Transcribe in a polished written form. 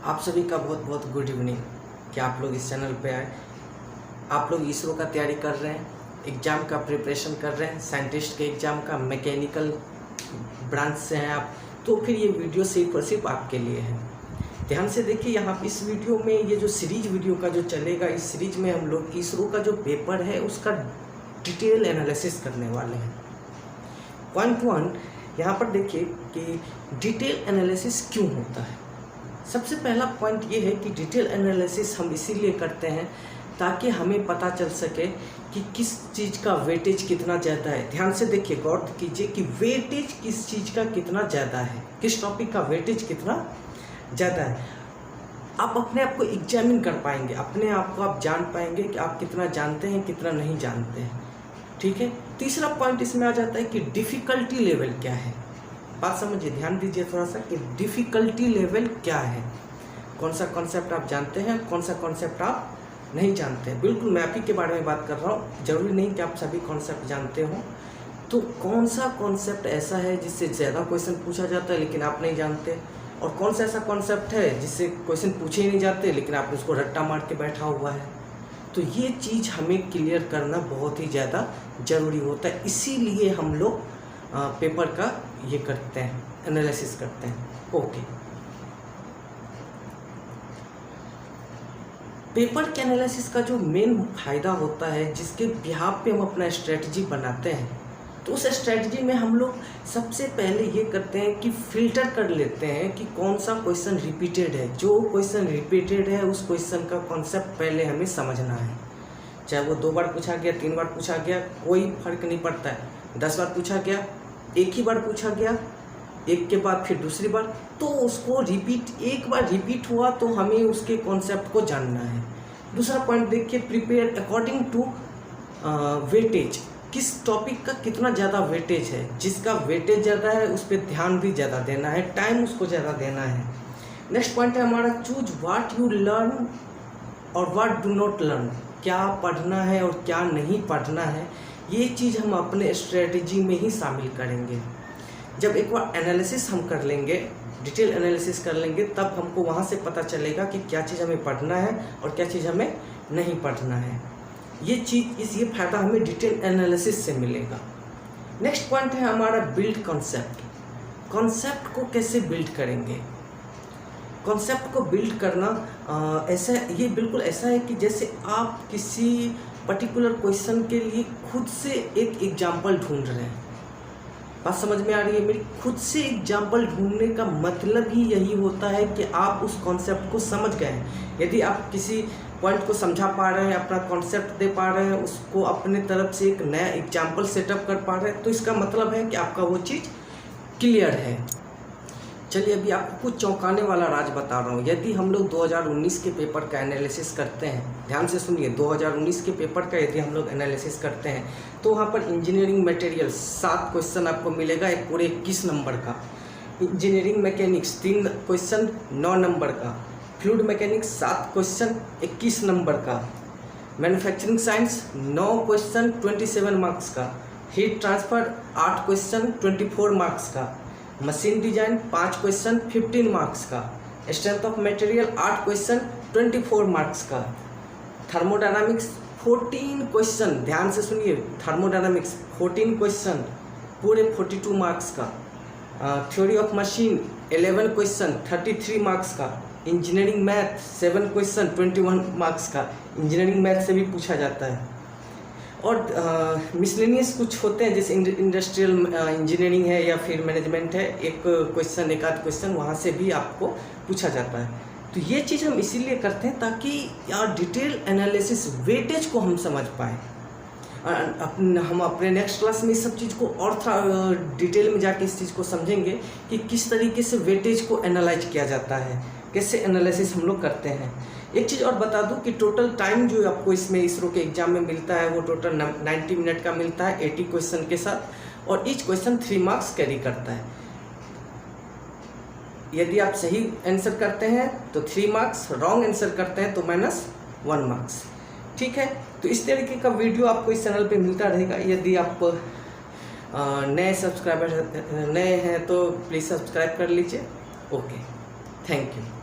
आप सभी का बहुत बहुत गुड इवनिंग कि आप लोग इस चैनल पे आए। आप लोग इसरो का तैयारी कर रहे हैं, एग्ज़ाम का प्रिपरेशन कर रहे हैं, साइंटिस्ट के एग्ज़ाम का, मैकेनिकल ब्रांच से हैं आप, तो फिर ये वीडियो सिर्फ और सिर्फ आपके लिए है। ध्यान से देखिए, यहाँ इस वीडियो में ये जो सीरीज वीडियो का जो चलेगा, इस सीरीज में हम लोग इसरो का जो पेपर है उसका डिटेल एनालिसिस करने वाले हैं। पॉइंट 1 यहाँ पर देखिए कि डिटेल एनालिसिस क्यों होता है। सबसे पहला पॉइंट ये है कि डिटेल एनालिसिस हम इसीलिए करते हैं ताकि हमें पता चल सके कि किस चीज़ का वेटेज कितना ज़्यादा है। ध्यान से देखिए, गौर कीजिए कि वेटेज किस चीज़ का कितना ज़्यादा है, किस टॉपिक का वेटेज कितना ज़्यादा है। आप अपने आप को एग्जामिन कर पाएंगे, अपने आप को आप जान पाएंगे कि आप कितना जानते हैं, कितना नहीं जानते हैं। ठीक है। तीसरा पॉइंट इसमें आ जाता है कि डिफ़िकल्टी लेवल क्या है। बात समझिए, ध्यान दीजिए थोड़ा सा कि डिफ़िकल्टी लेवल क्या है। कौन सा कॉन्सेप्ट आप जानते हैं, कौन सा कॉन्सेप्ट आप नहीं जानते हैं। बिल्कुल मैं आप ही के बारे में बात कर रहा हूँ, ज़रूरी नहीं कि आप सभी कॉन्सेप्ट जानते हो। तो कौन सा कॉन्सेप्ट ऐसा है जिससे ज़्यादा क्वेश्चन पूछा जाता है लेकिन आप नहीं जानते, और कौन सा ऐसा कॉन्सेप्ट है जिससे क्वेश्चन पूछे ही नहीं जाते लेकिन आपने उसको रट्टा मार के बैठा हुआ है। तो ये चीज़ हमें क्लियर करना बहुत ही ज़्यादा ज़रूरी होता है। इसीलिए हम लोग पेपर का ये करते हैं, एनालिसिस करते हैं। ओके, पेपर के एनालिसिस का जो मेन फ़ायदा होता है, जिसके बिहाफ पे हम अपना स्ट्रेटजी बनाते हैं, तो उस स्ट्रेटजी में हम लोग सबसे पहले ये करते हैं कि फ़िल्टर कर लेते हैं कि कौन सा क्वेश्चन रिपीटेड है। जो क्वेश्चन रिपीटेड है उस क्वेश्चन का कॉन्सेप्ट पहले हमें समझना है। चाहे वो 2 बार पूछा गया, 3 बार पूछा गया, कोई फ़र्क नहीं पड़ता है। 10 बार पूछा गया, एक ही बार पूछा गया, एक के बाद फिर दूसरी बार, तो उसको रिपीट, एक बार रिपीट हुआ तो हमें उसके कॉन्सेप्ट को जानना है। दूसरा पॉइंट देखिए, प्रिपेयर अकॉर्डिंग टू वेटेज। किस टॉपिक का कितना ज़्यादा वेटेज है, जिसका वेटेज ज़्यादा है उस पर ध्यान भी ज़्यादा देना है, टाइम उसको ज़्यादा देना है। नेक्स्ट पॉइंट है हमारा, चूज व्हाट यू लर्न और व्हाट डू नॉट लर्न। क्या पढ़ना है और क्या नहीं पढ़ना है, ये चीज़ हम अपने स्ट्रेटजी में ही शामिल करेंगे। जब एक बार एनालिसिस हम कर लेंगे, डिटेल एनालिसिस कर लेंगे, तब हमको वहाँ से पता चलेगा कि क्या चीज़ हमें पढ़ना है और क्या चीज़ हमें नहीं पढ़ना है। ये ये फ़ायदा हमें डिटेल एनालिसिस से मिलेगा। नेक्स्ट पॉइंट है हमारा बिल्ड कॉन्सेप्ट। कॉन्सेप्ट को कैसे बिल्ड करेंगे। कॉन्सेप्ट को बिल्ड करना ऐसा, ये बिल्कुल ऐसा है कि जैसे आप किसी पर्टिकुलर क्वेश्चन के लिए खुद से एक एग्जाम्पल ढूंढ रहे हैं। बात समझ में आ रही है मेरी? खुद से एग्जाम्पल ढूंढने का मतलब ही यही होता है कि आप उस कॉन्सेप्ट को समझ गए हैं। यदि आप किसी पॉइंट को समझा पा रहे हैं, अपना कॉन्सेप्ट दे पा रहे हैं, उसको अपने तरफ से एक नया एग्जाम्पल सेटअप कर पा रहे हैं, तो इसका मतलब है कि आपका वो चीज़ क्लियर है। चलिए अभी आपको कुछ चौंकाने वाला राज बता रहा हूँ। यदि हम लोग 2019 के पेपर का एनालिसिस करते हैं, ध्यान से सुनिए, 2019 के पेपर का यदि हम लोग एनालिसिस करते हैं तो वहाँ पर इंजीनियरिंग मटेरियल 7 क्वेश्चन आपको मिलेगा, एक पूरे 21 नंबर का। इंजीनियरिंग मैकेनिक्स 3 क्वेश्चन 9 नंबर का। फ्लूइड मैकेनिक्स 7 क्वेश्चन 21 नंबर का। मैन्युफैक्चरिंग साइंस 9 क्वेश्चन 27 मार्क्स का। हीट ट्रांसफ़र 8 क्वेश्चन 24 मार्क्स का। मशीन डिजाइन 5 क्वेश्चन 15 मार्क्स का। Strength of material 8 question 24 marks का। थर्मोडायनामिक्स 14 क्वेश्चन, ध्यान से सुनिए, थर्मोडायनामिक्स 14 क्वेश्चन पूरे 42 मार्क्स का। Theory of machine 11 question 33 marks का। इंजीनियरिंग मैथ 7 क्वेश्चन 21 मार्क्स का। इंजीनियरिंग मैथ से भी पूछा जाता है। और मिसलेनियस कुछ होते हैं, जैसे इंडस्ट्रियल इंजीनियरिंग है या फिर मैनेजमेंट है, एक क्वेश्चन, एक आध क्वेश्चन वहाँ से भी आपको पूछा जाता है। तो ये चीज़ हम इसीलिए करते हैं ताकि यार डिटेल एनालिसिस, वेटेज को हम समझ पाएँ। हम अपने नेक्स्ट क्लास में इस सब चीज़ को और डिटेल में जाके इस चीज़ को समझेंगे कि किस तरीके से वेटेज को एनालाइज किया जाता है, कैसे एनालिसिस हम लोग करते हैं। एक चीज़ और बता दूं कि टोटल टाइम जो आपको इसमें इसरो के एग्जाम में मिलता है वो टोटल 90 मिनट का मिलता है 80 क्वेश्चन के साथ, और ईच क्वेश्चन 3 मार्क्स कैरी करता है। यदि आप सही आंसर करते हैं तो 3 मार्क्स, रॉन्ग आंसर करते हैं तो -1 मार्क्स। ठीक है, तो इस तरीके का वीडियो आपको इस चैनल पे मिलता रहेगा। यदि आप नए हैं तो प्लीज़ सब्सक्राइब कर लीजिए। Okay, thank you.